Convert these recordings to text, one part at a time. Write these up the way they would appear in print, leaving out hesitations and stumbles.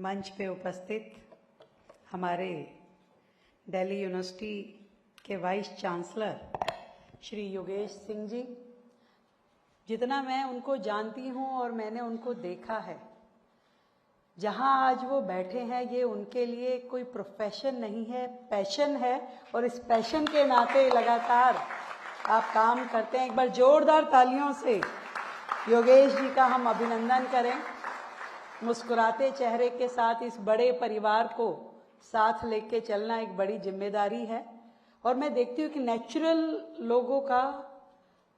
मंच पे उपस्थित हमारे दिल्ली यूनिवर्सिटी के वाइस चांसलर श्री योगेश सिंह जी, जितना मैं उनको जानती हूं और मैंने उनको देखा है, जहां आज वो बैठे हैं ये उनके लिए कोई प्रोफेशन नहीं है, पैशन है। और इस पैशन के नाते लगातार आप काम करते हैं। एक बार जोरदार तालियों से योगेश जी का हम अभिनंदन करें। मुस्कुराते चेहरे के साथ इस बड़े परिवार को साथ लेके चलना एक बड़ी जिम्मेदारी है। और मैं देखती हूँ कि नेचुरल लोगों का,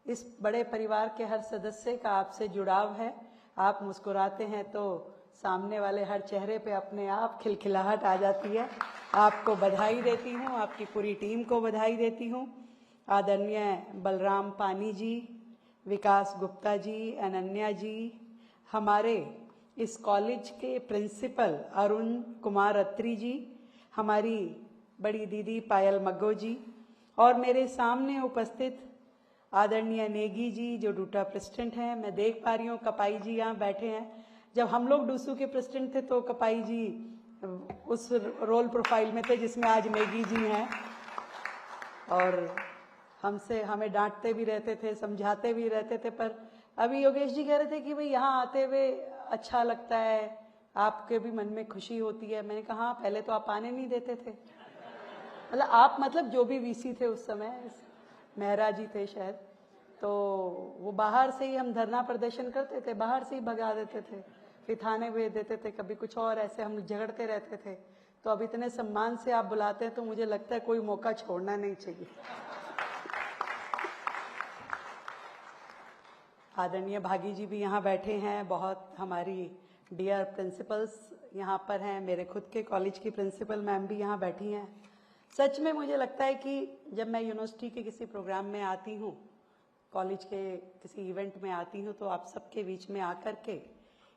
इस बड़े परिवार के हर सदस्य का आपसे जुड़ाव है। आप मुस्कुराते हैं तो सामने वाले हर चेहरे पे अपने आप खिलखिलाहट आ जाती है। आपको बधाई देती हूँ, आपकी पूरी टीम को बधाई देती हूँ। आदरणीय बलराम पानी जी, विकास गुप्ता जी, अनन्या जी, हमारे इस कॉलेज के प्रिंसिपल अरुण कुमार अत्री जी, हमारी बड़ी दीदी पायल मग्गो जी, और मेरे सामने उपस्थित आदरणीय नेगी जी जो डूटा प्रेसिडेंट हैं। मैं देख पा रही हूँ कपाई जी यहाँ बैठे हैं। जब हम लोग डूसू के प्रेसिडेंट थे तो कपाई जी उस रोल प्रोफाइल में थे जिसमें आज नेगी जी हैं, और हमें डांटते भी रहते थे, समझाते भी रहते थे। पर अभी योगेश जी कह रहे थे कि भाई यहाँ आते हुए अच्छा लगता है, आपके भी मन में खुशी होती है। मैंने कहा हाँ, पहले तो आप आने नहीं देते थे। मतलब आप, मतलब जो भी वीसी थे उस समय, मेहरा जी थे शायद, तो वो बाहर से ही हम धरना प्रदर्शन करते थे, बाहर से ही भगा देते थे, फिर थाने भेज देते थे, कभी कुछ और ऐसे हम झगड़ते रहते थे। तो अब इतने सम्मान से आप बुलाते हैं तो मुझे लगता है कोई मौका छोड़ना नहीं चाहिए। आदरणीय भागी जी भी यहाँ बैठे हैं, बहुत हमारी डियर प्रिंसिपल्स यहाँ पर हैं, मेरे खुद के कॉलेज की प्रिंसिपल मैम भी यहाँ बैठी हैं। सच में मुझे लगता है कि जब मैं यूनिवर्सिटी के किसी प्रोग्राम में आती हूँ, कॉलेज के किसी इवेंट में आती हूँ, तो आप सबके बीच में आकर के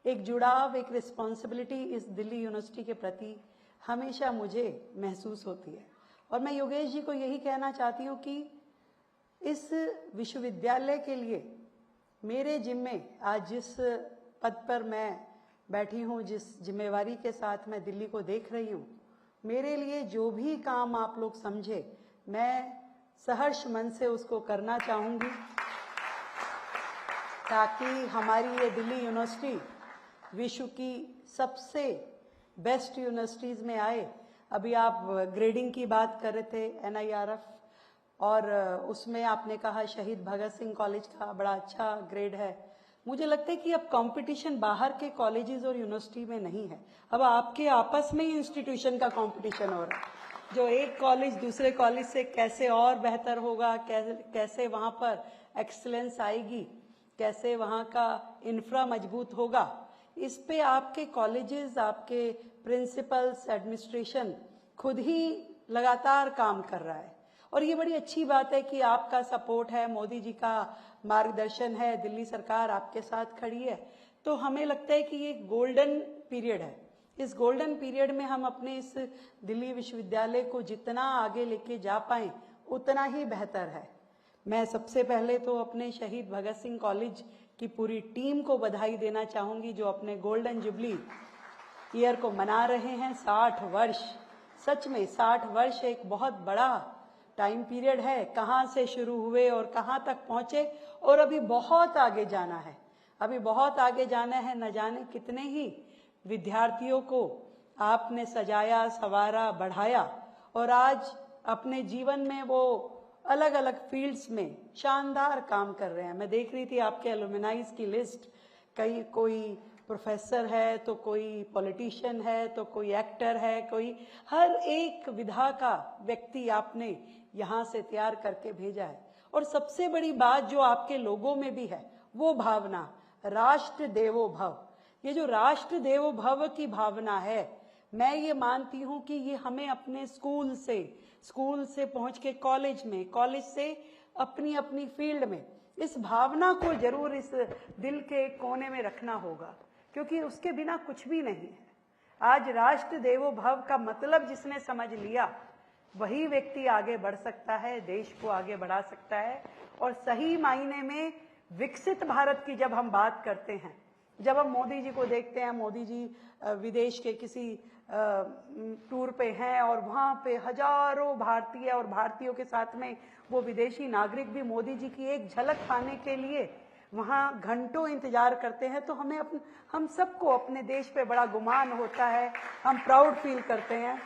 एक जुड़ाव, एक रिस्पॉन्सिबिलिटी इस दिल्ली यूनिवर्सिटी के प्रति हमेशा मुझे महसूस होती है। और मैं योगेश जी को यही कहना चाहती हूँ कि इस विश्वविद्यालय के लिए मेरे जिम्मे, आज जिस पद पर मैं बैठी हूँ, जिस जिम्मेवारी के साथ मैं दिल्ली को देख रही हूँ, मेरे लिए जो भी काम आप लोग समझे, मैं सहर्ष मन से उसको करना चाहूँगी, ताकि हमारी ये दिल्ली यूनिवर्सिटी विश्व की सबसे बेस्ट यूनिवर्सिटीज़ में आए। अभी आप ग्रेडिंग की बात कर रहे थे, NIRF, और उसमें आपने कहा शहीद भगत सिंह कॉलेज का बड़ा अच्छा ग्रेड है। मुझे लगता है कि अब कंपटीशन बाहर के कॉलेजेस और यूनिवर्सिटी में नहीं है, अब आपके आपस में ही इंस्टीट्यूशन का कंपटीशन हो रहा है। जो एक कॉलेज दूसरे कॉलेज से कैसे और बेहतर होगा, कैसे वहाँ पर एक्सीलेंस आएगी, कैसे वहाँ का इंफ्रा मजबूत होगा, इस पे आपके कॉलेजेस, आपके प्रिंसिपल्स, एडमिनिस्ट्रेशन खुद ही लगातार काम कर रहा है। और ये बड़ी अच्छी बात है कि आपका सपोर्ट है, मोदी जी का मार्गदर्शन है, दिल्ली सरकार आपके साथ खड़ी है। तो हमें लगता है कि ये गोल्डन पीरियड है। इस गोल्डन पीरियड में हम अपने इस दिल्ली विश्वविद्यालय को जितना आगे लेके जा पाएं उतना ही बेहतर है। मैं सबसे पहले तो अपने शहीद भगत सिंह कॉलेज की पूरी टीम को बधाई देना चाहूँगी, जो अपने गोल्डन जुबली ईयर को मना रहे हैं। 60 वर्ष, सच में 60 वर्ष एक बहुत बड़ा टाइम पीरियड है। कहाँ से शुरू हुए और कहाँ तक पहुँचे, और अभी बहुत आगे जाना है, अभी बहुत आगे जाना है। न जाने कितने ही विद्यार्थियों को आपने सजाया, संवारा, बढ़ाया, और आज अपने जीवन में वो अलग अलग फील्ड्स में शानदार काम कर रहे हैं। मैं देख रही थी आपके एलुमनाइज की लिस्ट, कोई प्रोफेसर है, तो कोई पॉलिटिशियन है, तो कोई एक्टर है, कोई हर एक विधा का व्यक्ति आपने यहाँ से तैयार करके भेजा है। और सबसे बड़ी बात जो आपके लोगों में भी है, वो भावना राष्ट्र देवो भव। ये जो राष्ट्र देवो भव की भावना है, मैं ये मानती हूँ कि ये हमें अपने स्कूल से पहुँच के कॉलेज में, कॉलेज से अपनी अपनी फील्ड में इस भावना को जरूर इस दिल के कोने में रखना होगा, क्योंकि उसके बिना कुछ भी नहीं है। आज राष्ट्र देवो भव का मतलब जिसने समझ लिया, वही व्यक्ति आगे बढ़ सकता है, देश को आगे बढ़ा सकता है। और सही मायने में विकसित भारत की जब हम बात करते हैं जब हम मोदी जी को देखते हैं, मोदी जी विदेश के किसी टूर पे हैं और वहाँ पे हजारों भारतीय और भारतीयों के साथ में वो विदेशी नागरिक भी मोदी जी की एक झलक पाने के लिए वहाँ घंटों इंतजार करते हैं, तो हम सबको अपने देश पे बड़ा गुमान होता है, हम प्राउड फील करते हैं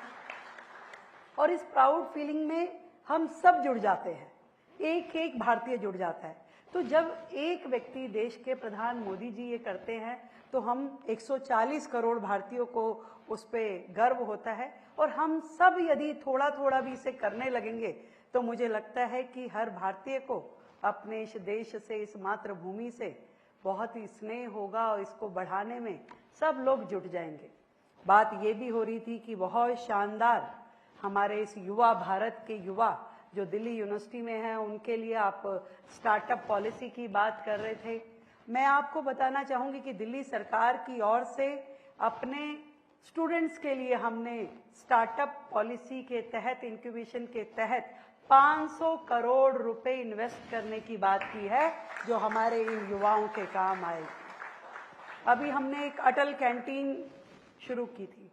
और इस प्राउड फीलिंग में हम सब जुड़ जाते हैं, एक एक भारतीय जुड़ जाता है। तो जब एक व्यक्ति देश के प्रधान मोदी जी ये करते हैं तो हम 140 करोड़ भारतीयों को उस पर गर्व होता है और हम सब यदि थोड़ा थोड़ा भी इसे करने लगेंगे तो मुझे लगता है कि हर भारतीय को अपने इस देश से, इस मातृभूमि से बहुत ही स्नेह होगा और इसको बढ़ाने में सब लोग जुट जाएंगे। बात ये भी हो रही थी कि बहुत शानदार हमारे इस युवा भारत के युवा जो दिल्ली यूनिवर्सिटी में हैं उनके लिए आप स्टार्टअप पॉलिसी की बात कर रहे थे। मैं आपको बताना चाहूँगी कि दिल्ली सरकार की ओर से अपने स्टूडेंट्स के लिए हमने स्टार्टअप पॉलिसी के तहत, इंक्यूबेशन के तहत 500 करोड़ रुपए इन्वेस्ट करने की बात की है जो हमारे इन युवाओं के काम आएगी। अभी हमने एक अटल कैंटीन शुरू की थी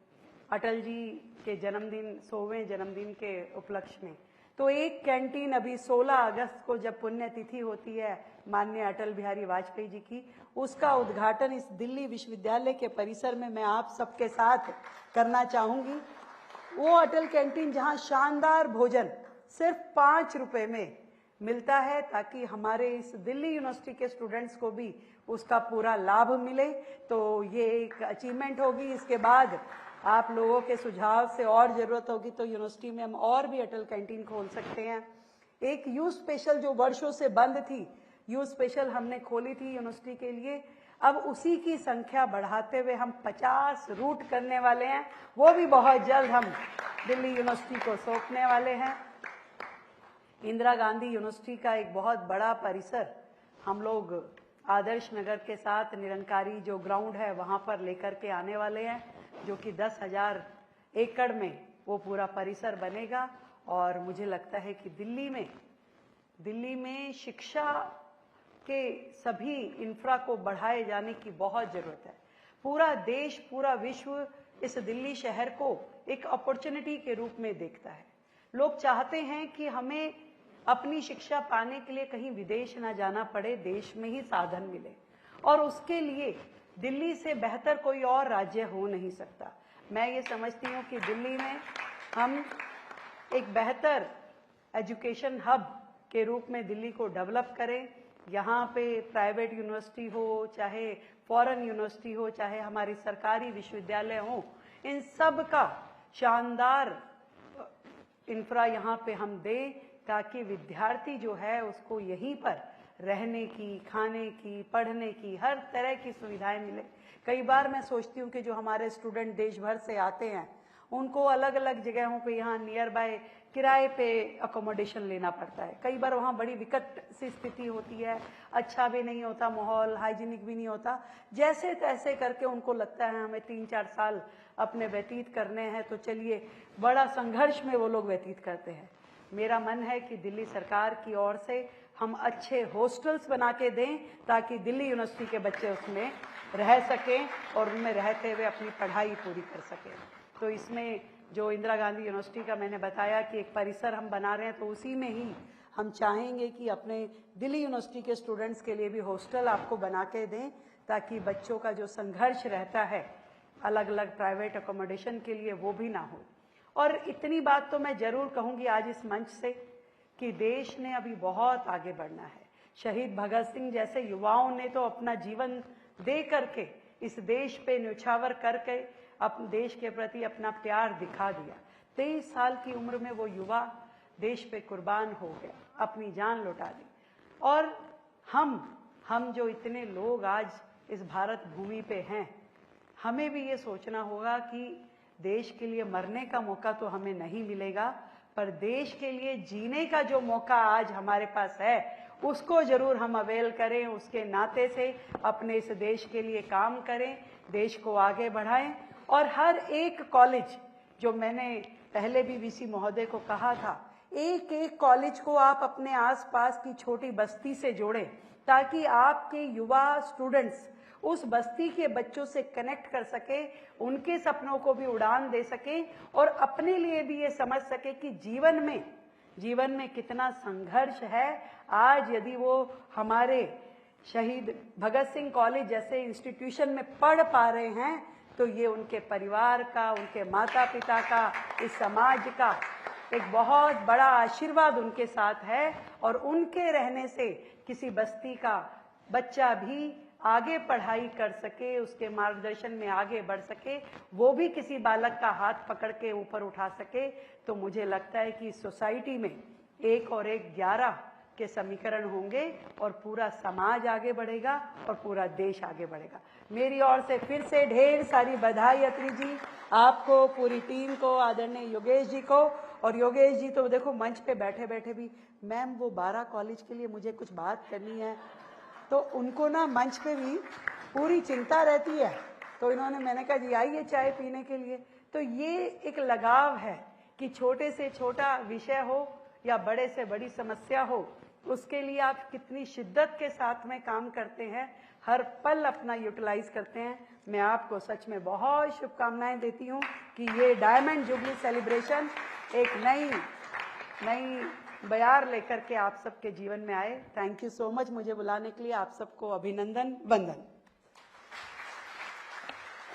अटल जी के जन्मदिन, 100वें जन्मदिन के उपलक्ष्य में। तो एक कैंटीन अभी 16 अगस्त को जब पुण्यतिथि होती है माननीय अटल बिहारी वाजपेयी जी की, उसका उद्घाटन इस दिल्ली विश्वविद्यालय के परिसर में मैं आप सबके साथ करना चाहूँगी। वो अटल कैंटीन जहाँ शानदार भोजन सिर्फ 5 रुपए में मिलता है ताकि हमारे इस दिल्ली यूनिवर्सिटी के स्टूडेंट्स को भी उसका पूरा लाभ मिले, तो ये एक अचीवमेंट होगी। इसके बाद आप लोगों के सुझाव से और ज़रूरत होगी तो यूनिवर्सिटी में हम और भी अटल कैंटीन खोल सकते हैं। एक यू स्पेशल जो वर्षों से बंद थी, यू स्पेशल हमने खोली थी यूनिवर्सिटी के लिए, अब उसी की संख्या बढ़ाते हुए हम 50 रूट करने वाले हैं, वो भी बहुत जल्द हम दिल्ली यूनिवर्सिटी को सौंपने वाले हैं। इंदिरा गांधी यूनिवर्सिटी का एक बहुत बड़ा परिसर हम लोग आदर्श नगर के साथ निरंकारी जो ग्राउंड है वहाँ पर लेकर के आने वाले हैं, जो कि 10,000 एकड़ में वो पूरा परिसर बनेगा। और मुझे लगता है कि दिल्ली में शिक्षा के सभी इंफ्रा को बढ़ाए जाने की बहुत ज़रूरत है। पूरा देश, पूरा विश्व इस दिल्ली शहर को एक अपॉर्चुनिटी के रूप में देखता है। लोग चाहते हैं कि हमें अपनी शिक्षा पाने के लिए कहीं विदेश ना जाना पड़े, देश में ही साधन मिले, और उसके लिए दिल्ली से बेहतर कोई और राज्य हो नहीं सकता। मैं ये समझती हूँ कि दिल्ली में हम एक बेहतर एजुकेशन हब के रूप में दिल्ली को डेवलप करें। यहाँ पे प्राइवेट यूनिवर्सिटी हो, चाहे फॉरेन यूनिवर्सिटी हो, चाहे हमारी सरकारी विश्वविद्यालय हो, इन सब का शानदार इंफ्रा यहाँ पे हम दें ताकि विद्यार्थी जो है उसको यहीं पर रहने की, खाने की, पढ़ने की हर तरह की सुविधाएं मिले। कई बार मैं सोचती हूँ कि जो हमारे स्टूडेंट देश भर से आते हैं उनको अलग अलग जगहों पे यहाँ नियर बाय किराए पे अकोमोडेशन लेना पड़ता है। कई बार वहाँ बड़ी विकट सी स्थिति होती है, अच्छा भी नहीं होता माहौल, हाइजीनिक भी नहीं होता। जैसे तैसे करके उनको लगता है हमें 3-4 साल अपने व्यतीत करने हैं, तो चलिए बड़ा संघर्ष में वो लोग व्यतीत करते हैं। मेरा मन है कि दिल्ली सरकार की ओर से हम अच्छे हॉस्टल्स बना के दें ताकि दिल्ली यूनिवर्सिटी के बच्चे उसमें रह सकें और उनमें रहते हुए अपनी पढ़ाई पूरी कर सकें। तो इसमें जो इंदिरा गांधी यूनिवर्सिटी का मैंने बताया कि एक परिसर हम बना रहे हैं, तो उसी में ही हम चाहेंगे कि अपने दिल्ली यूनिवर्सिटी के स्टूडेंट्स के लिए भी हॉस्टल आपको बना के दें ताकि बच्चों का जो संघर्ष रहता है अलग अलग प्राइवेट अकोमोडेशन के लिए वो भी ना हो। और इतनी बात तो मैं जरूर कहूँगी आज इस मंच से कि देश ने अभी बहुत आगे बढ़ना है। शहीद भगत सिंह जैसे युवाओं ने तो अपना जीवन दे करके इस देश पे न्यौछावर करके अपने देश के प्रति अपना प्यार दिखा दिया। 23 साल की उम्र में वो युवा देश पे कुर्बान हो गया, अपनी जान लौटा दी। और हम जो इतने लोग आज इस भारत भूमि पे हैं, हमें भी ये सोचना होगा कि देश के लिए मरने का मौका तो हमें नहीं मिलेगा, पर देश के लिए जीने का जो मौका आज हमारे पास है उसको जरूर हम अवेल करें। उसके नाते से अपने इस देश के लिए काम करें, देश को आगे बढ़ाएं। और हर एक कॉलेज, जो मैंने पहले भी वीसी महोदय को कहा था, एक एक कॉलेज को आप अपने आसपास की छोटी बस्ती से जोड़ें ताकि आपके युवा स्टूडेंट्स उस बस्ती के बच्चों से कनेक्ट कर सके, उनके सपनों को भी उड़ान दे सके और अपने लिए भी ये समझ सके कि जीवन में कितना संघर्ष है। आज यदि वो हमारे शहीद भगत सिंह कॉलेज जैसे इंस्टीट्यूशन में पढ़ पा रहे हैं तो ये उनके परिवार का, उनके माता पिता का, इस समाज का एक बहुत बड़ा आशीर्वाद उनके साथ है। और उनके रहने से किसी बस्ती का बच्चा भी आगे पढ़ाई कर सके, उसके मार्गदर्शन में आगे बढ़ सके, वो भी किसी बालक का हाथ पकड़ के ऊपर उठा सके। तो मुझे लगता है कि सोसाइटी में 1 और 1 11 के समीकरण होंगे और पूरा समाज आगे बढ़ेगा और पूरा देश आगे बढ़ेगा। मेरी ओर से फिर से ढेर सारी बधाई अत्री जी, आपको, पूरी टीम को, आदरणीय योगेश जी को। और योगेश जी तो देखो मंच पे बैठे बैठे भी, मैम वो 12 कॉलेज के लिए मुझे कुछ बात करनी है, तो उनको ना मंच पे भी पूरी चिंता रहती है। तो इन्होंने, मैंने कहा जी आइए चाय पीने के लिए। तो ये एक लगाव है कि छोटे से छोटा विषय हो या बड़े से बड़ी समस्या हो, उसके लिए आप कितनी शिद्दत के साथ में काम करते हैं, हर पल अपना यूटिलाइज करते हैं। मैं आपको सच में बहुत शुभकामनाएं देती हूँ कि ये डायमंड जुबली सेलिब्रेशन एक नई बयार लेकर के आप सबके जीवन में आए। थैंक यू सो मच मुझे बुलाने के लिए। आप सबको अभिनंदन, वंदन।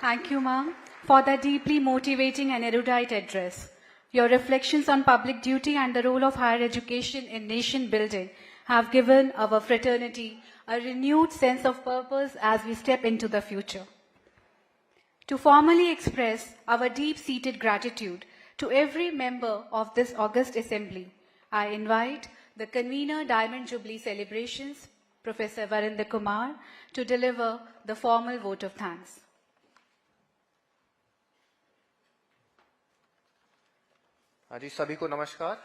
Thank you, ma'am, for that deeply motivating and erudite address. Your reflections on public duty and the role of higher education in nation building have given our fraternity a renewed sense of purpose as we step into the future. To formally express our deep-seated gratitude to every member of this august assembly, I invite the convener Diamond Jubilee Celebrations, Professor Varinder Kumar, to deliver the formal vote of thanks. हाँ जी, सभी को नमस्कार।